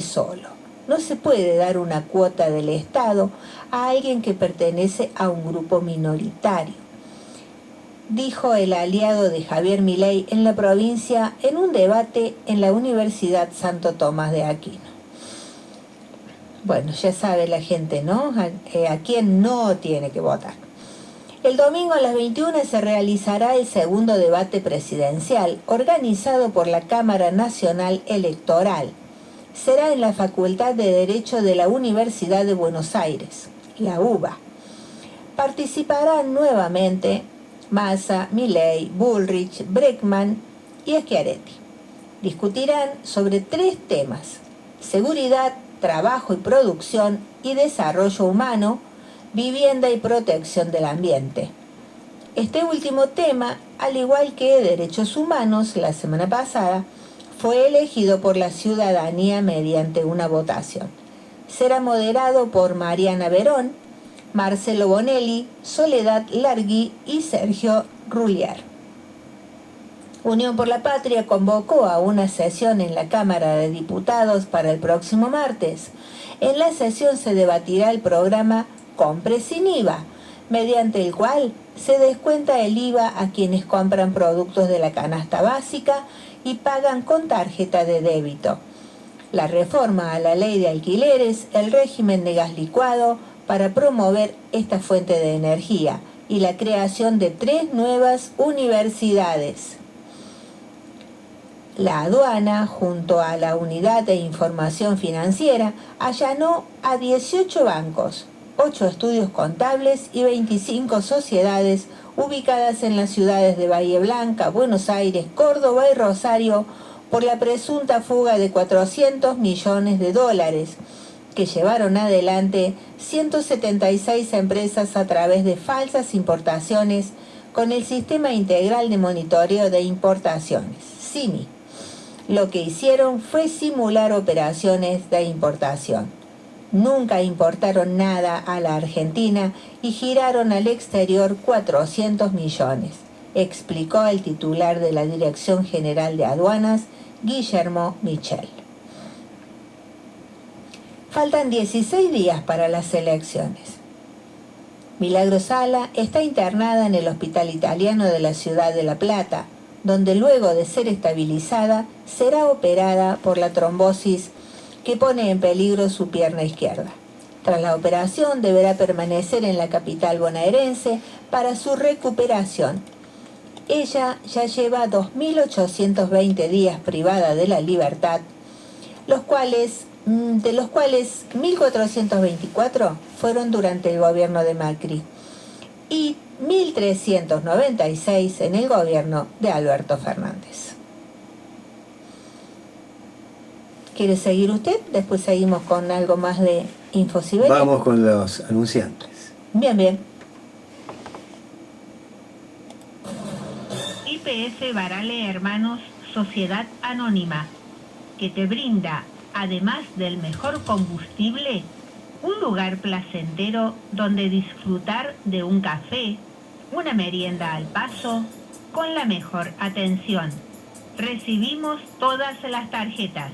solo. No se puede dar una cuota del Estado a alguien que pertenece a un grupo minoritario, dijo el aliado de Javier Milei en la provincia en un debate en la Universidad Santo Tomás de Aquino. Bueno, ya sabe la gente, ¿no? A quién no tiene que votar. El domingo a las 21 se realizará el segundo debate presidencial, organizado por la Cámara Nacional Electoral. Será en la Facultad de Derecho de la Universidad de Buenos Aires, la UBA. Participarán nuevamente Massa, Milei, Bullrich, Breckman y Schiaretti. Discutirán sobre 3 temas: seguridad, trabajo y producción y desarrollo humano, vivienda y protección del ambiente. Este último tema, al igual que derechos humanos la semana pasada, fue elegido por la ciudadanía mediante una votación. Será moderado por Mariana Verón, Marcelo Bonelli, Soledad Largui y Sergio Rullier. Unión por la Patria convocó a una sesión en la Cámara de Diputados para el próximo martes. En la sesión se debatirá el programa Compre sin IVA, mediante el cual se descuenta el IVA a quienes compran productos de la canasta básica y pagan con tarjeta de débito. La reforma a la ley de alquileres, el régimen de gas licuado para promover esta fuente de energía y la creación de 3 nuevas universidades. La aduana, junto a la Unidad de Información Financiera, allanó a 18 bancos, 8 estudios contables y 25 sociedades ubicadas en las ciudades de Bahía Blanca, Buenos Aires, Córdoba y Rosario por la presunta fuga de $400 millones que llevaron adelante 176 empresas a través de falsas importaciones con el Sistema Integral de Monitoreo de Importaciones, SIMI. Lo que hicieron fue simular operaciones de importación. Nunca importaron nada a la Argentina y giraron al exterior 400 millones, explicó el titular de la Dirección General de Aduanas, Guillermo Michel. Faltan 16 días para las elecciones. Milagro Sala está internada en el Hospital Italiano de la ciudad de La Plata, donde luego de ser estabilizada será operada por la trombosis que pone en peligro su pierna izquierda. Tras la operación deberá permanecer en la capital bonaerense para su recuperación. Ella ya lleva 2.820 días privada de la libertad, de los cuales 1.424 fueron durante el gobierno de Macri y 1.396 en el gobierno de Alberto Fernández. ¿Quiere seguir usted? Después seguimos con algo más de InfoCiber. Vamos con los anunciantes. Bien. YPF Barale Hermanos, Sociedad Anónima, que te brinda, además del mejor combustible, un lugar placentero donde disfrutar de un café, una merienda al paso, con la mejor atención. Recibimos todas las tarjetas.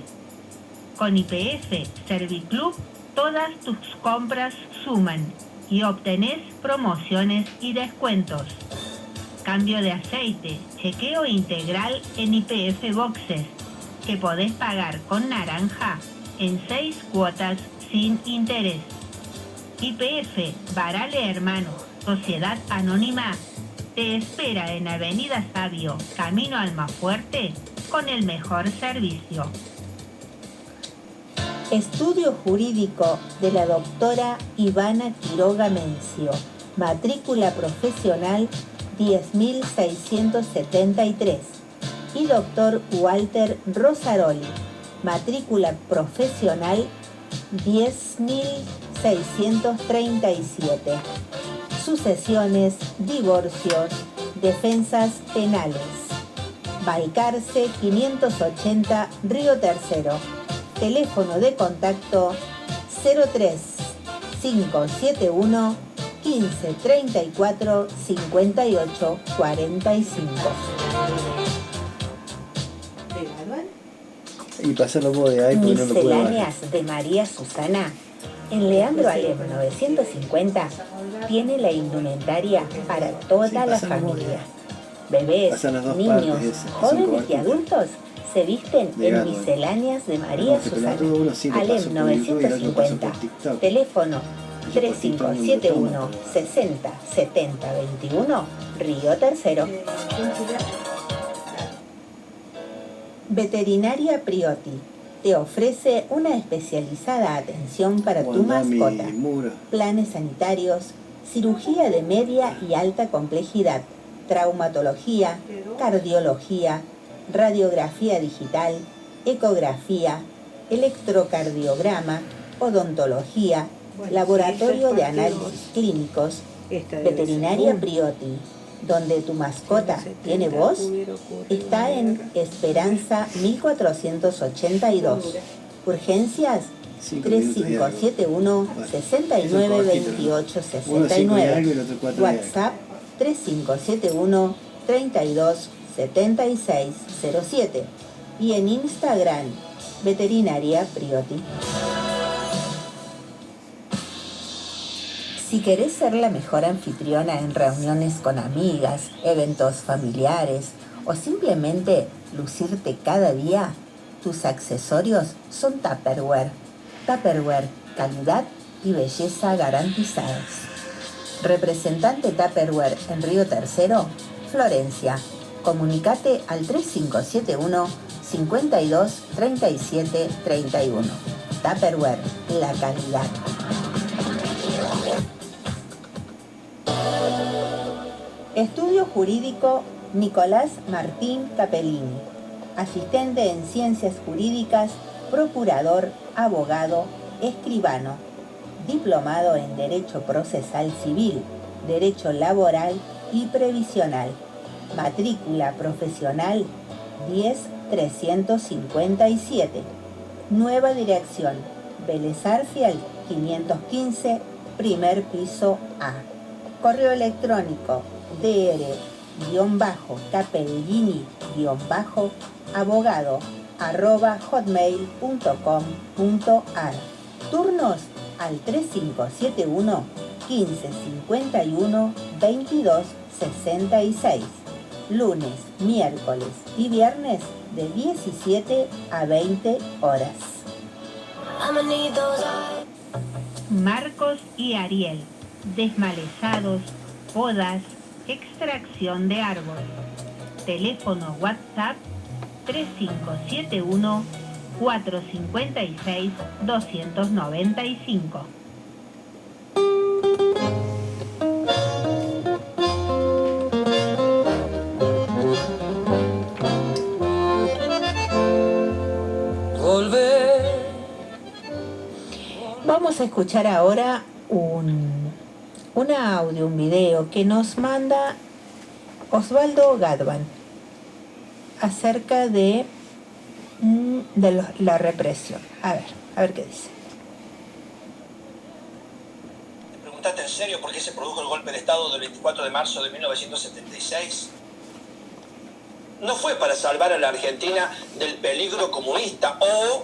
Con YPF Serviclub, todas tus compras suman y obtenés promociones y descuentos. Cambio de aceite, chequeo integral en YPF Boxes, que podés pagar con naranja en 6 cuotas sin interés. YPF Barale Hermanos, Sociedad Anónima, te espera en Avenida Sabio, Camino Almafuerte, con el mejor servicio. Estudio jurídico de la doctora Ivana Quiroga Mencio, matrícula profesional 10.673, y doctor Walter Rosaroli, matrícula profesional 10.637. Sucesiones, divorcios, defensas penales. Balcarce 580, Río Tercero. Teléfono de contacto 03 571 15 34 58 45. Y pasarlo vos de ahí porque no lo puedo bajar. Misceláneas de María Susana. En Leandro Alem 950 tiene la indumentaria para toda la familia. Bebés, Pasan las dos niños, partes esas, jóvenes cinco y barquitas. adultos se visten De en gato, Misceláneas de María Pero Susana. uno sí le paso Alem por YouTube y el otro paso 950. por TikTok. Teléfono Y yo por TikTok no me lo tomo, 3571 60 70 21, Río Tercero. Veterinaria Priotti te ofrece una especializada atención para tu Guardá mi mascota. muro. Planes sanitarios, cirugía de media y alta complejidad, traumatología, cardiología, radiografía digital, ecografía, electrocardiograma, odontología, laboratorio de análisis clínicos. Veterinaria Priotti, donde tu mascota tiene voz, está en Esperanza 1482. Urgencias 3571 69 28 69. WhatsApp 3571 32 76 07. Y en Instagram, Veterinaria Priotti. Si querés ser la mejor anfitriona en reuniones con amigas, eventos familiares o simplemente lucirte cada día, tus accesorios son Tupperware. Tupperware, calidad y belleza garantizadas. Representante Tupperware en Río Tercero, Florencia. Comunicate al 3571 52 37 31. Tupperware, la calidad. Estudio Jurídico Nicolás Martín Capellini. Asistente en Ciencias Jurídicas, procurador, abogado, escribano. Diplomado en Derecho Procesal Civil, Derecho Laboral y Previsional. Matrícula profesional 10357. Nueva dirección, Vélez Arfield 515, primer piso A. Correo electrónico dr-abogado@hotmail.com.ar. Turnos al 3571 1551 22 66. Lunes, miércoles y viernes de 17 a 20 horas. Marcos y Ariel, desmalezados, podas, extracción de árbol. Teléfono WhatsApp 3571 456 295. Vamos a escuchar ahora un audio, un video que nos manda Osvaldo Gadvan acerca de la represión. A ver qué dice. ¿Te preguntaste en serio por qué se produjo el golpe de Estado del 24 de marzo de 1976? No fue para salvar a la Argentina del peligro comunista o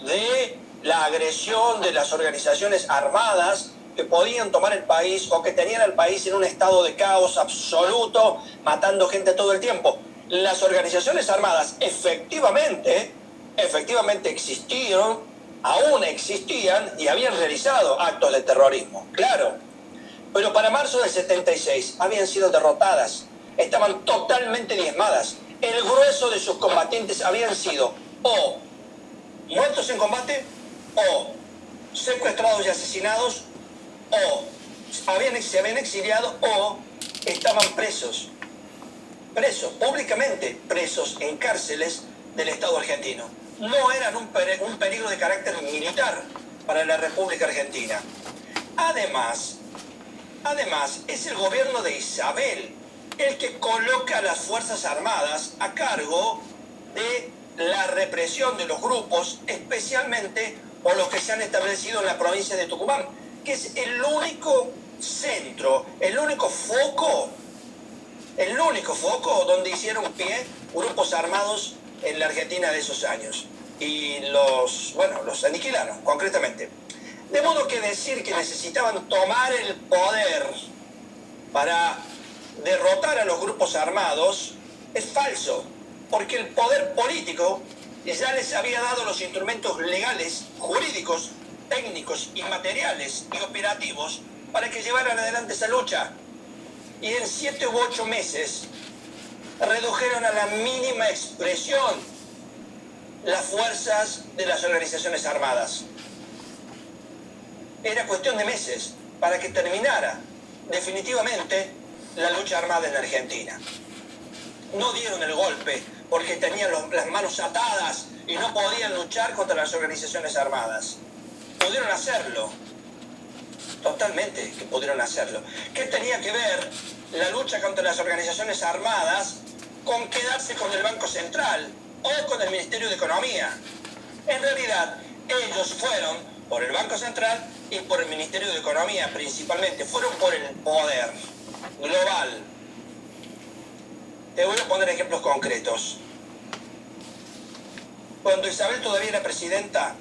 de la agresión de las organizaciones armadas que podían tomar el país o que tenían al país en un estado de caos absoluto, matando gente todo el tiempo. Las organizaciones armadas efectivamente existieron, aún existían y habían realizado actos de terrorismo, claro. Pero para marzo del 76 habían sido derrotadas, estaban totalmente diezmadas. El grueso de sus combatientes habían sido o muertos en combate, o secuestrados y asesinados, o se habían exiliado, o estaban presos públicamente presos en cárceles del Estado argentino. No eran un peligro de carácter militar para la República Argentina. Además, es el gobierno de Isabel el que coloca a las Fuerzas Armadas a cargo de la represión de los grupos, especialmente por los que se han establecido en la provincia de Tucumán, que es el único centro, el único foco donde hicieron pie grupos armados en la Argentina de esos años. y los aniquilaron, concretamente. De modo que decir que necesitaban tomar el poder para derrotar a los grupos armados es falso, porque el poder político ya les había dado los instrumentos legales, jurídicos, técnicos y materiales y operativos para que llevaran adelante esa lucha. Y en 7 u 8 meses redujeron a la mínima expresión las fuerzas de las organizaciones armadas. Era cuestión de meses para que terminara definitivamente la lucha armada en Argentina. No dieron el golpe porque tenían las manos atadas y no podían luchar contra las organizaciones armadas. Pudieron hacerlo, totalmente que pudieron hacerlo. ¿Qué tenía que ver la lucha contra las organizaciones armadas con quedarse con el Banco Central o con el Ministerio de Economía? En realidad, ellos fueron por el Banco Central y por el Ministerio de Economía principalmente, fueron por el poder global. Te voy a poner ejemplos concretos. Cuando Isabel todavía era presidenta,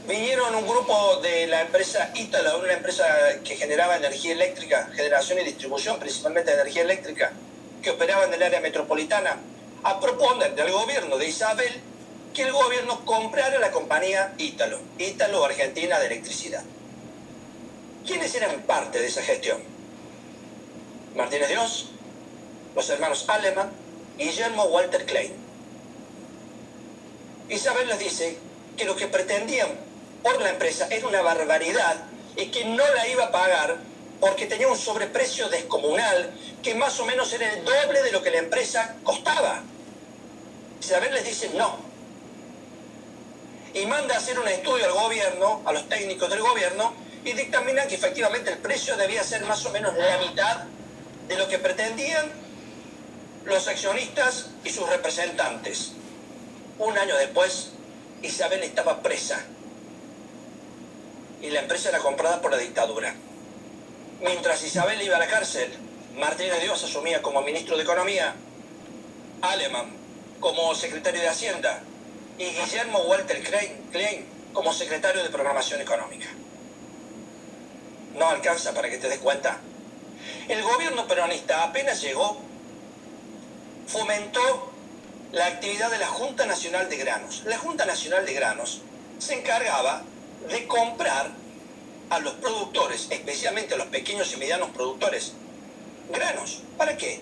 vinieron un grupo de la empresa Ítalo, una empresa que generaba energía eléctrica, generación y distribución, principalmente de energía eléctrica, que operaba en el área metropolitana, a proponerle al gobierno de Isabel que el gobierno comprara la compañía Ítalo, Ítalo Argentina de Electricidad. ¿Quiénes eran parte de esa gestión? Martínez de Oz, los hermanos Aleman, Guillermo Walter Klein. Isabel les dice que lo que pretendían por la empresa era una barbaridad y que no la iba a pagar porque tenía un sobreprecio descomunal que más o menos era el doble de lo que la empresa costaba. Isabel les dice no. Y manda a hacer un estudio al gobierno, a los técnicos del gobierno, y dictamina que efectivamente el precio debía ser más o menos la mitad de lo que pretendían los accionistas y sus representantes. Un año después, Isabel estaba presa y la empresa era comprada por la dictadura. Mientras Isabel iba a la cárcel, Martínez de Oz asumía como ministro de Economía, Aleman como secretario de Hacienda y Guillermo Walter Klein como secretario de Programación Económica. No alcanza para que te des cuenta. El gobierno peronista apenas llegó, fomentó la actividad de la Junta Nacional de Granos. La Junta Nacional de Granos se encargaba de comprar a los productores, especialmente a los pequeños y medianos productores, granos. ¿Para qué?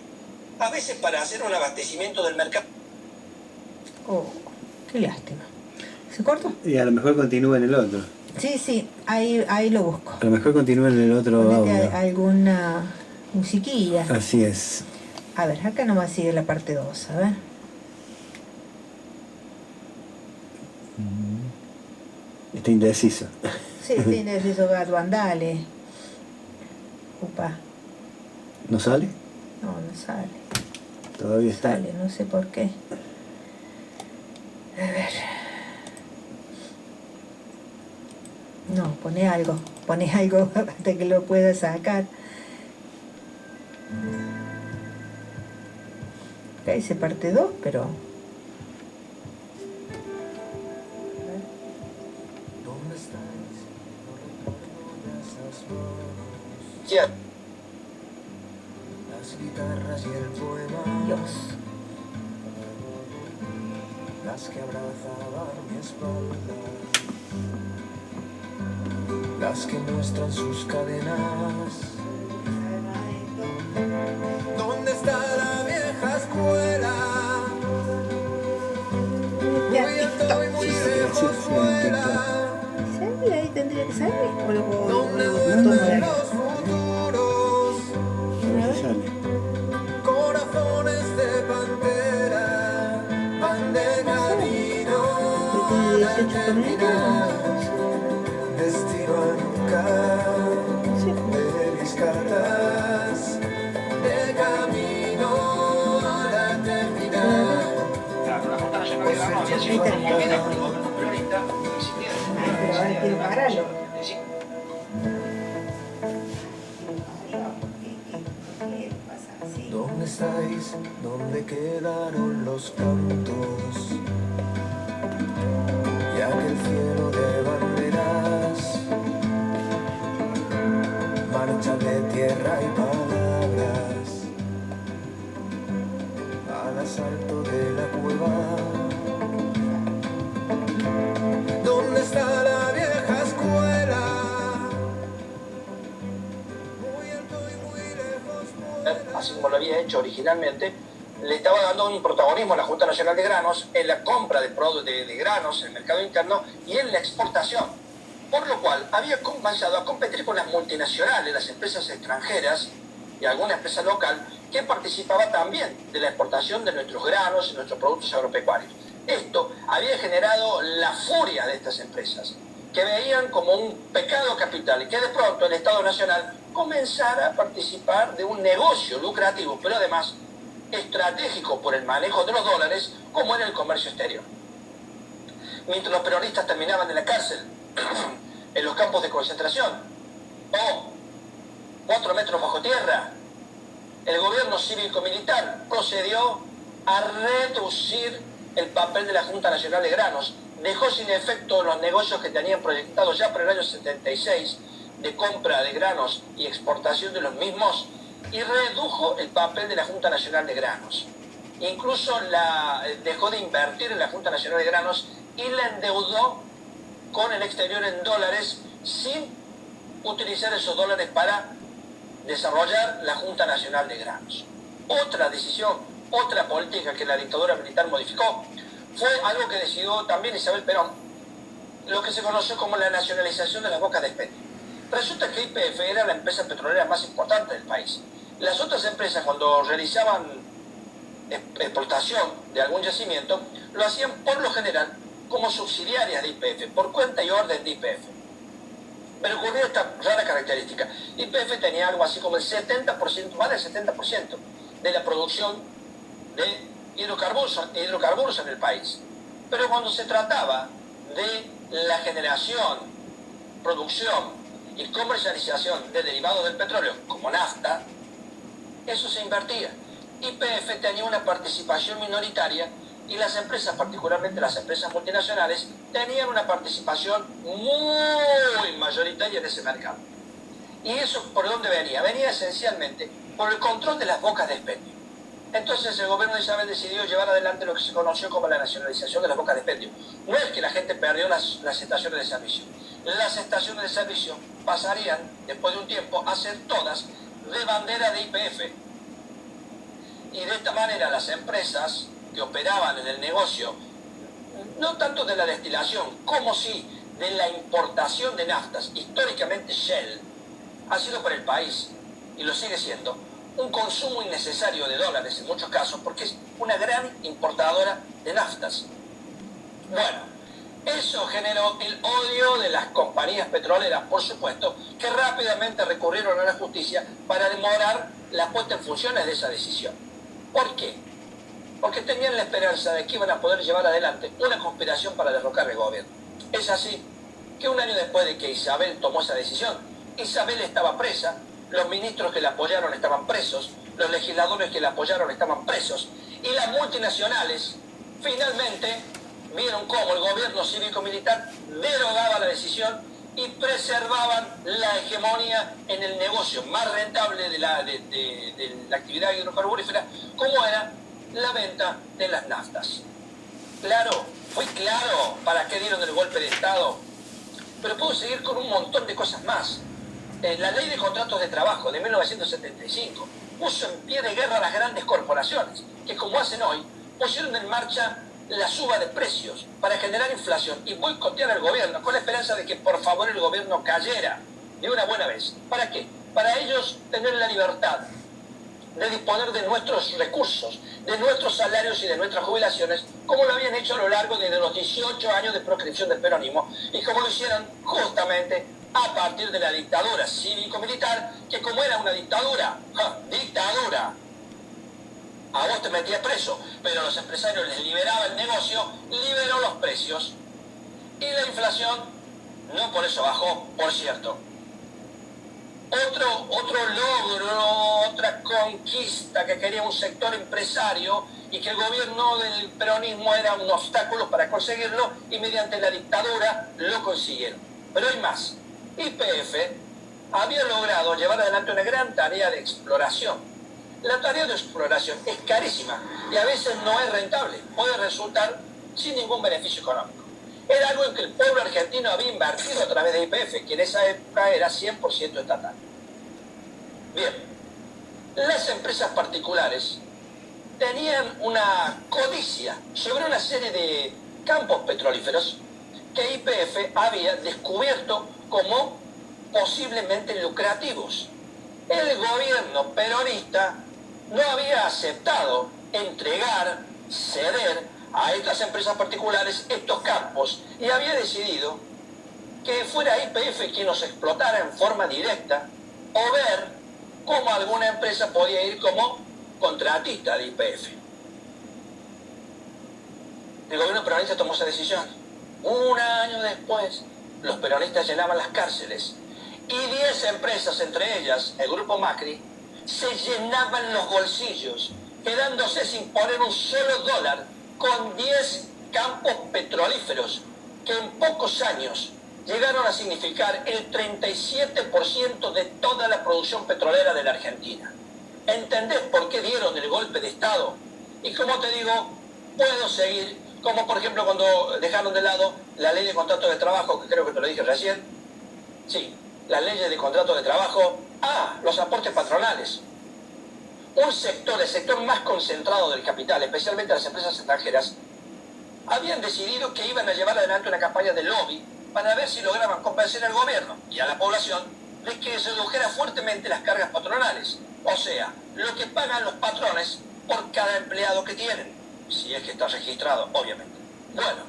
A veces para hacer un abastecimiento del mercado. Oh, qué lástima. ¿Se cortó? Y a lo mejor continúa en el otro. Sí, ahí lo busco. A lo mejor continúa en el otro Ponete audio. alguna musiquilla. Así es. A ver, acá nomás sigue la parte 2, a ver. Está indeciso. Sí, tienes esos gatos, andale. Upa, ¿No sale? no sale. Todavía está. Sale, no sé por qué. A ver. No, pone algo hasta que lo pueda sacar. Acá dice parte 2, pero... ¿Quién? Las guitarras y el poema, Dios. las que abrazaban mi espalda, las que muestran sus cadenas. ¿Dónde está la vieja escuela? Muy alto y muy lejos fuera. ¿Sale? Ahí tendría que salir. ¿Dónde duermen los futuros? A ver si sale. Corazones de pantera van de camino Tiene a 18 terminar. comentarios. Destino a nunca de mis cartas, de camino a la terminal. Ahí está. Pero ahora quiero pararlo. ¿Dónde estáis? ¿Dónde quedaron los cantos aquel cielo de banderas, mancha de tierra y palabras, al asalto de la cueva. ¿Dónde está la vieja escuela? Muy alto y muy lejos fuera. Así como lo había hecho originalmente, le estaba dando un protagonismo a la Junta Nacional de Granos en la compra de granos en el mercado interno y en la exportación, por lo cual había comenzado a competir con las multinacionales, las empresas extranjeras y alguna empresa local que participaba también de la exportación de nuestros granos y nuestros productos agropecuarios. Esto había generado la furia de estas empresas, que veían como un pecado capital y que de pronto el Estado Nacional comenzara a participar de un negocio lucrativo, pero además estratégico por el manejo de los dólares, como era el comercio exterior. Mientras los peronistas terminaban en la cárcel, en los campos de concentración, o 4 metros bajo tierra, el gobierno cívico-militar procedió a reducir el papel de la Junta Nacional de Granos, dejó sin efecto los negocios que tenían proyectados ya para el año 76 de compra de granos y exportación de los mismos, y redujo el papel de la Junta Nacional de Granos. Incluso dejó de invertir en la Junta Nacional de Granos y la endeudó con el exterior en dólares sin utilizar esos dólares para desarrollar la Junta Nacional de Granos. Otra decisión, otra política que la dictadura militar modificó fue algo que decidió también Isabel Perón, lo que se conoció como la nacionalización de las bocas de expendio. Resulta que YPF era la empresa petrolera más importante del país. Las otras empresas, cuando realizaban explotación de algún yacimiento, lo hacían por lo general como subsidiarias de YPF, por cuenta y orden de YPF. Pero ocurrió esta rara característica. YPF tenía algo así como el 70%, más del 70% de la producción de hidrocarburos en el país. Pero cuando se trataba de la generación, producción y comercialización de derivados del petróleo, como nafta, eso se invertía. YPF tenía una participación minoritaria y las empresas, particularmente las empresas multinacionales, tenían una participación muy mayoritaria en ese mercado. ¿Y eso por dónde venía? Venía esencialmente por el control de las bocas de expendio. Entonces el gobierno de Isabel decidió llevar adelante lo que se conoció como la nacionalización de las bocas de expendio. No es que la gente perdió las estaciones de servicio. Las estaciones de servicio pasarían, después de un tiempo, a ser todas de bandera de YPF. Y de esta manera las empresas que operaban en el negocio, no tanto de la destilación, como sí de la importación de naftas, históricamente Shell, ha sido para el país, y lo sigue siendo, un consumo innecesario de dólares en muchos casos, porque es una gran importadora de naftas. Bueno, eso generó el odio de las compañías petroleras, por supuesto, que rápidamente recurrieron a la justicia para demorar la puesta en funciones de esa decisión. ¿Por qué? Porque tenían la esperanza de que iban a poder llevar adelante una conspiración para derrocar el gobierno. Es así que un año después de que Isabel tomó esa decisión, Isabel estaba presa, los ministros que la apoyaron estaban presos, los legisladores que la apoyaron estaban presos, y las multinacionales finalmente vieron cómo el gobierno cívico-militar derogaba la decisión y preservaban la hegemonía en el negocio más rentable de la actividad hidrocarburífera, como era la venta de las naftas. Claro, fue claro para qué dieron el golpe de Estado, pero puedo seguir con un montón de cosas más. La ley de contratos de trabajo de 1975 puso en pie de guerra a las grandes corporaciones, que como hacen hoy, pusieron en marcha la suba de precios para generar inflación y boicotear al gobierno con la esperanza de que por favor el gobierno cayera de una buena vez. ¿Para qué? Para ellos tener la libertad de disponer de nuestros recursos, de nuestros salarios y de nuestras jubilaciones, como lo habían hecho a lo largo de los 18 años de proscripción del peronismo, y como lo hicieron justamente a partir de la dictadura cívico-militar, que como era una dictadura, a vos te metías preso, pero a los empresarios les liberaba el negocio, liberó los precios, y la inflación no por eso bajó, por cierto. Otro logro, otra conquista que quería un sector empresario y que el gobierno del peronismo era un obstáculo para conseguirlo y mediante la dictadura lo consiguieron. Pero hay más. YPF había logrado llevar adelante una gran tarea de exploración. La tarea de exploración es carísima y a veces no es rentable, puede resultar sin ningún beneficio económico. Era algo en que el pueblo argentino había invertido a través de YPF, que en esa época era 100% estatal. Bien, las empresas particulares tenían una codicia sobre una serie de campos petrolíferos que YPF había descubierto como posiblemente lucrativos. El gobierno peronista no había aceptado entregar, ceder a estas empresas particulares estos campos y había decidido que fuera YPF quien los explotara en forma directa o ver cómo alguna empresa podía ir como contratista de YPF. El gobierno peronista tomó esa decisión. Un año después, los peronistas llenaban las cárceles y 10 empresas, entre ellas el grupo Macri, se llenaban los bolsillos, quedándose sin poner un solo dólar con 10 campos petrolíferos que en pocos años llegaron a significar el 37% de toda la producción petrolera de la Argentina. ¿Entendés por qué dieron el golpe de Estado? Y como te digo, puedo seguir, como por ejemplo cuando dejaron de lado la ley de contratos de trabajo, que creo que te lo dije recién. Sí, las leyes de contratos de trabajo. Los aportes patronales. Un sector, el sector más concentrado del capital, especialmente las empresas extranjeras, habían decidido que iban a llevar adelante una campaña de lobby para ver si lograban convencer al gobierno y a la población de que se redujera fuertemente las cargas patronales. O sea, lo que pagan los patrones por cada empleado que tienen, si es que está registrado, obviamente. Bueno,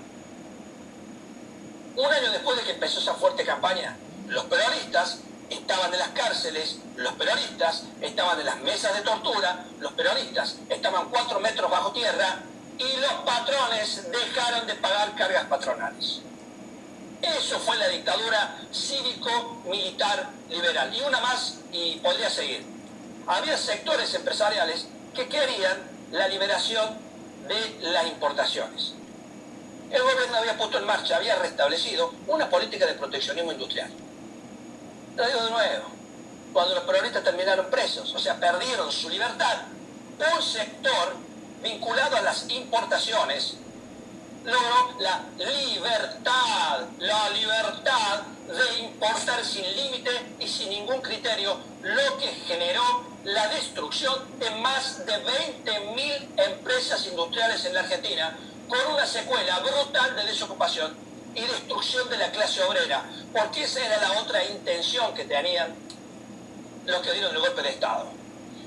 un año después de que empezó esa fuerte campaña, los peronistas estaban en las cárceles, los peronistas estaban en las mesas de tortura, los peronistas estaban 4 metros bajo tierra y los patrones dejaron de pagar cargas patronales. Eso fue la dictadura cívico-militar liberal. Y una más, y podría seguir. Había sectores empresariales que querían la liberación de las importaciones. El gobierno había puesto en marcha, había restablecido una política de proteccionismo industrial. Lo digo de nuevo, cuando los peronistas terminaron presos, o sea, perdieron su libertad, un sector vinculado a las importaciones logró la libertad de importar sin límite y sin ningún criterio, lo que generó la destrucción de más de 20.000 empresas industriales en la Argentina, con una secuela brutal de desocupación y destrucción de la clase obrera, porque esa era la otra intención que tenían los que dieron el golpe de Estado.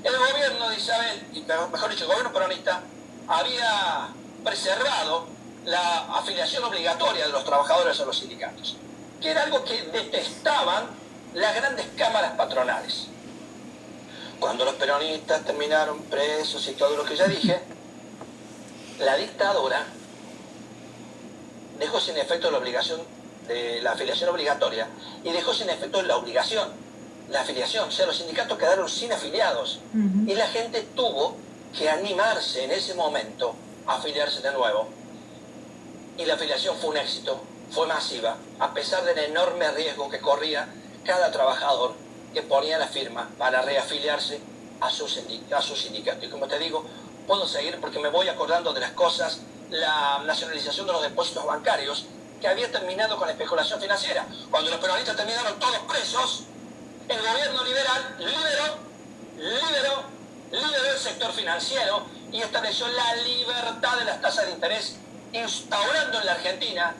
El gobierno de Isabel, mejor dicho, el gobierno peronista, había preservado la afiliación obligatoria de los trabajadores a los sindicatos, que era algo que detestaban las grandes cámaras patronales. Cuando los peronistas terminaron presos y todo lo que ya dije, la dictadura dejó sin efecto la obligación de la afiliación obligatoria y dejó sin efecto la obligación, la afiliación. O sea, los sindicatos quedaron sin afiliados y la gente tuvo que animarse en ese momento a afiliarse de nuevo. Y la afiliación fue un éxito, fue masiva, a pesar del enorme riesgo que corría cada trabajador que ponía la firma para reafiliarse a su sindicato. Y como te digo, puedo seguir porque me voy acordando de las cosas, la nacionalización de los depósitos bancarios, que había terminado con la especulación financiera. Cuando los peronistas terminaron todos presos, el gobierno liberal liberó el sector financiero y estableció la libertad de las tasas de interés, instaurando en la Argentina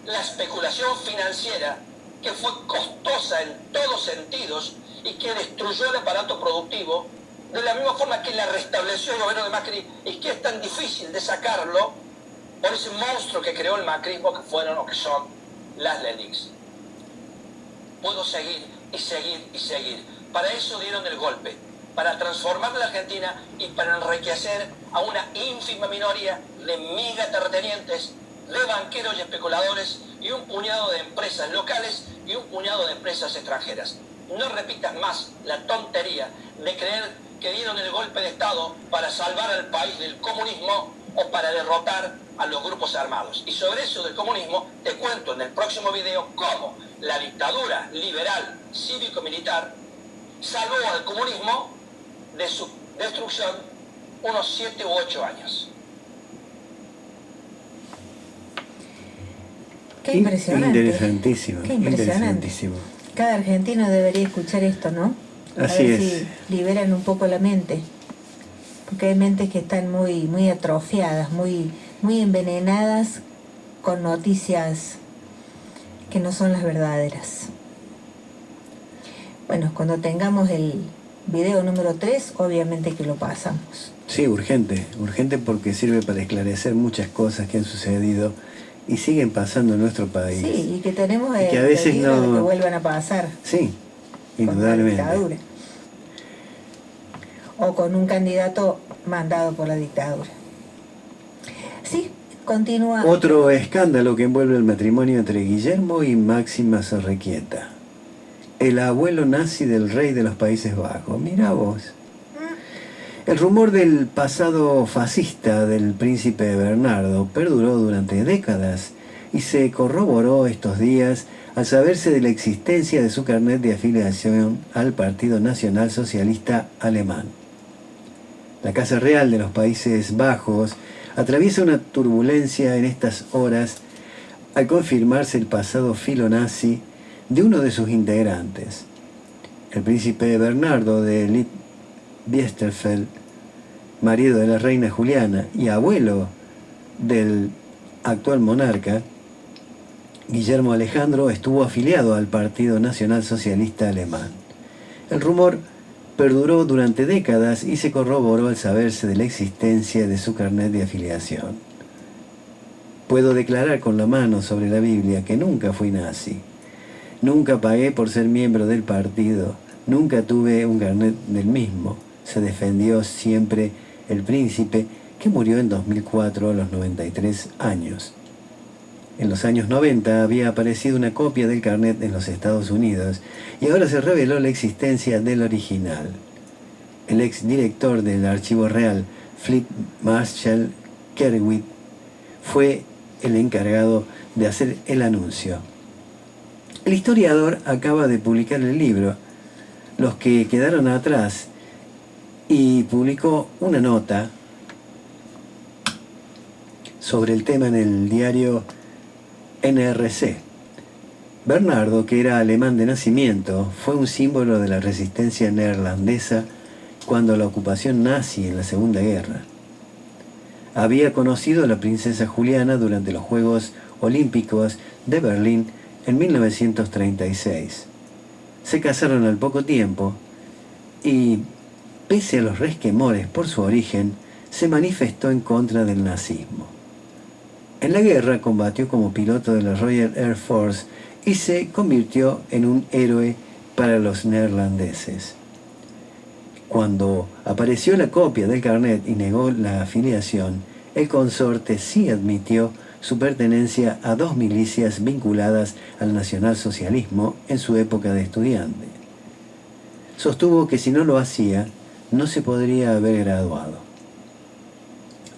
la especulación financiera, que fue costosa en todos sentidos y que destruyó el aparato productivo, de la misma forma que la restableció el gobierno de Macri, y que es tan difícil de sacarlo por ese monstruo que creó el macrismo, que fueron o que son las LELIQs. Puedo seguir y seguir y seguir. Para eso dieron el golpe, para transformar la Argentina y para enriquecer a una ínfima minoría de megaterratenientes, de banqueros y especuladores, y un puñado de empresas locales y un puñado de empresas extranjeras. no repitas más la tontería de creer que dieron el golpe de Estado para salvar al país del comunismo o para derrotar a los grupos armados. Y sobre eso del comunismo te cuento en el próximo video cómo la dictadura liberal cívico-militar salvó al comunismo de su destrucción unos 7 u 8 años. Qué impresionante. Interesantísimo. Qué impresionante. Interesantísimo. Cada argentino debería escuchar esto, ¿no? Así A ver es. si liberan un poco la mente. Porque hay mentes que están muy atrofiadas, muy envenenadas con noticias que no son las verdaderas. Bueno, cuando tengamos el video número 3, obviamente que lo pasamos. Sí, urgente porque sirve para esclarecer muchas cosas que han sucedido y siguen pasando en nuestro país. Sí, y que tenemos Y que a veces peligro de no- que vuelvan a pasar Sí, con la indudablemente. dictadura. O con un candidato mandado por la dictadura. Sí, continúa. Otro escándalo que envuelve el matrimonio entre Guillermo y Máxima Sorrequieta. El abuelo nazi del rey de los Países Bajos. Mirá vos. El rumor del pasado fascista del príncipe Bernardo perduró durante décadas y se corroboró estos días al saberse de la existencia de su carnet de afiliación al Partido Nacional Socialista Alemán. La Casa Real de los Países Bajos atraviesa una turbulencia en estas horas al confirmarse el pasado filonazi de uno de sus integrantes. El príncipe Bernardo de Lippe-Biesterfeld, marido de la reina Juliana y abuelo del actual monarca, Guillermo Alejandro, estuvo afiliado al Partido Nacional Socialista Alemán. El rumor perduró durante décadas y se corroboró al saberse de la existencia de su carnet de afiliación. Puedo declarar con la mano sobre la Biblia que nunca fui nazi. Nunca pagué por ser miembro del partido. Nunca tuve un carnet del mismo. Se defendió siempre el príncipe, que murió en 2004 a los 93 años. En los años 90 había aparecido una copia del carnet en los Estados Unidos y ahora se reveló la existencia del original. El ex director del Archivo Real, Philip Marshall Kerwin, fue el encargado de hacer el anuncio. El historiador acaba de publicar el libro Los que quedaron atrás y publicó una nota sobre el tema en el diario NRC. Bernardo, que era alemán de nacimiento, fue un símbolo de la resistencia neerlandesa cuando la ocupación nazi en la Segunda Guerra. Había conocido a la princesa Juliana durante los Juegos Olímpicos de Berlín en 1936. Se casaron al poco tiempo y, pese a los resquemores por su origen, se manifestó en contra del nazismo. En la guerra combatió como piloto de la Royal Air Force y se convirtió en un héroe para los neerlandeses. Cuando apareció la copia del carnet y negó la afiliación, el consorte sí admitió su pertenencia a 2 milicias vinculadas al nacionalsocialismo en su época de estudiante. Sostuvo que si no lo hacía, no se podría haber graduado.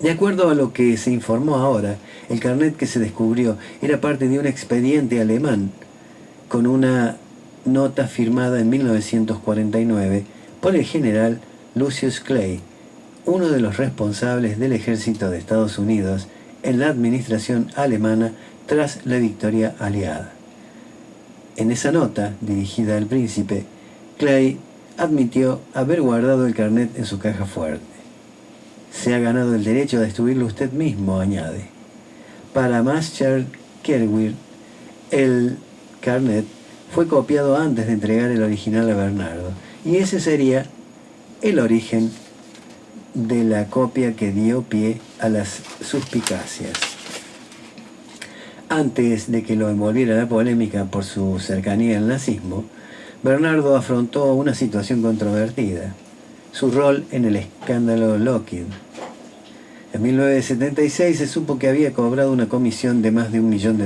De acuerdo a lo que se informó ahora, el carnet que se descubrió era parte de un expediente alemán con una nota firmada en 1949 por el general Lucius Clay, uno de los responsables del ejército de Estados Unidos en la administración alemana tras la victoria aliada. En esa nota, dirigida al príncipe, Clay admitió haber guardado el carnet en su caja fuerte. Se ha ganado el derecho a destruirlo usted mismo, añade. Para Marshall Kerwin, el carnet fue copiado antes de entregar el original a Bernardo, y ese sería el origen de la copia que dio pie a las suspicacias. Antes de que lo envolviera la polémica por su cercanía al nazismo, Bernardo afrontó una situación controvertida: su rol en el escándalo Lockheed. En 1976 se supo que había cobrado una comisión de más de $1 millón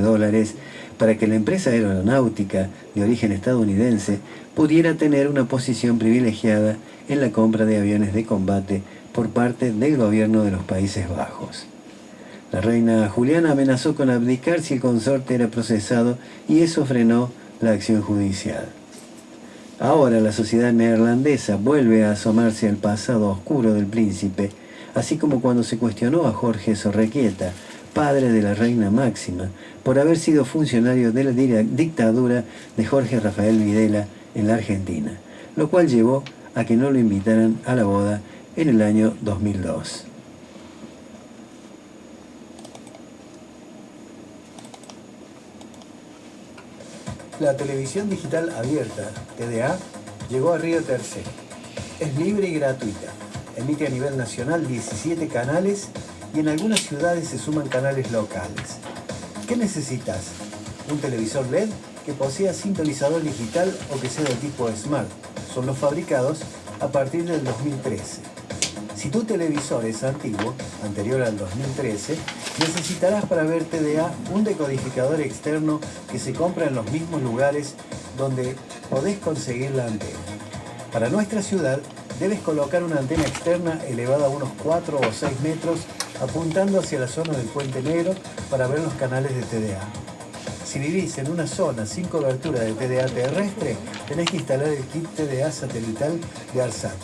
para que la empresa aeronáutica de origen estadounidense pudiera tener una posición privilegiada en la compra de aviones de combate por parte del gobierno de los Países Bajos. La reina Juliana amenazó con abdicar si el consorte era procesado y eso frenó la acción judicial. Ahora la sociedad neerlandesa vuelve a asomarse al pasado oscuro del príncipe, así como cuando se cuestionó a Jorge Zorrequieta, padre de la reina Máxima, por haber sido funcionario de la dictadura de Jorge Rafael Videla en la Argentina, lo cual llevó a que no lo invitaran a la boda en el año 2002. La televisión digital abierta, TDA, llegó a Río Tercero. Es libre y gratuita. Emite a nivel nacional 17 canales y en algunas ciudades se suman canales locales. ¿Qué necesitas? Un televisor LED que posea sintonizador digital o que sea de tipo Smart. Son los fabricados a partir del 2013. Si tu televisor es antiguo, anterior al 2013, necesitarás para ver TDA un decodificador externo que se compra en los mismos lugares donde podés conseguir la antena. Para nuestra ciudad, debes colocar una antena externa elevada a unos 4 o 6 metros apuntando hacia la zona del Puente Negro para ver los canales de TDA. Si vivís en una zona sin cobertura de TDA terrestre, tenés que instalar el kit TDA satelital de ARSAT.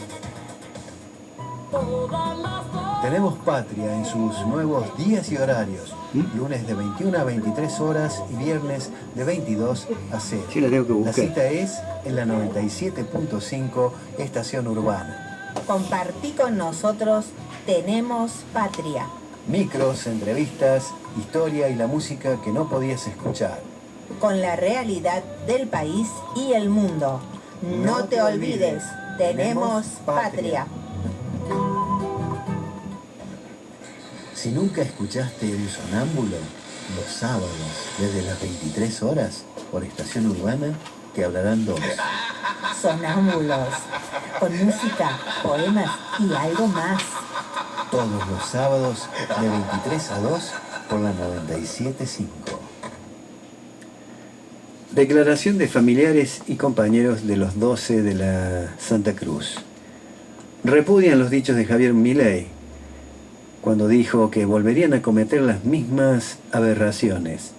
Tenemos Patria en sus nuevos días y horarios. Lunes de 21 a 23 horas y viernes de 22 a 0. Sí, la tengo que buscar. La cita es en la 97.5 Estación Urbana. Compartí con nosotros Tenemos Patria. Micros, entrevistas, historia y la música que no podías escuchar. Con la realidad del país y el mundo. No te olvides, Tenemos Patria. Si nunca escuchaste El Sonámbulo, los sábados, desde las 23 horas, por Estación Urbana, te hablarán dos. Sonámbulos, con música, poemas y algo más. Todos los sábados, de 23 a 2, por la 97.5. Declaración de familiares y compañeros de los 12 de la Santa Cruz. Repudian los dichos de Javier Milei cuando dijo que volverían a cometer las mismas aberraciones.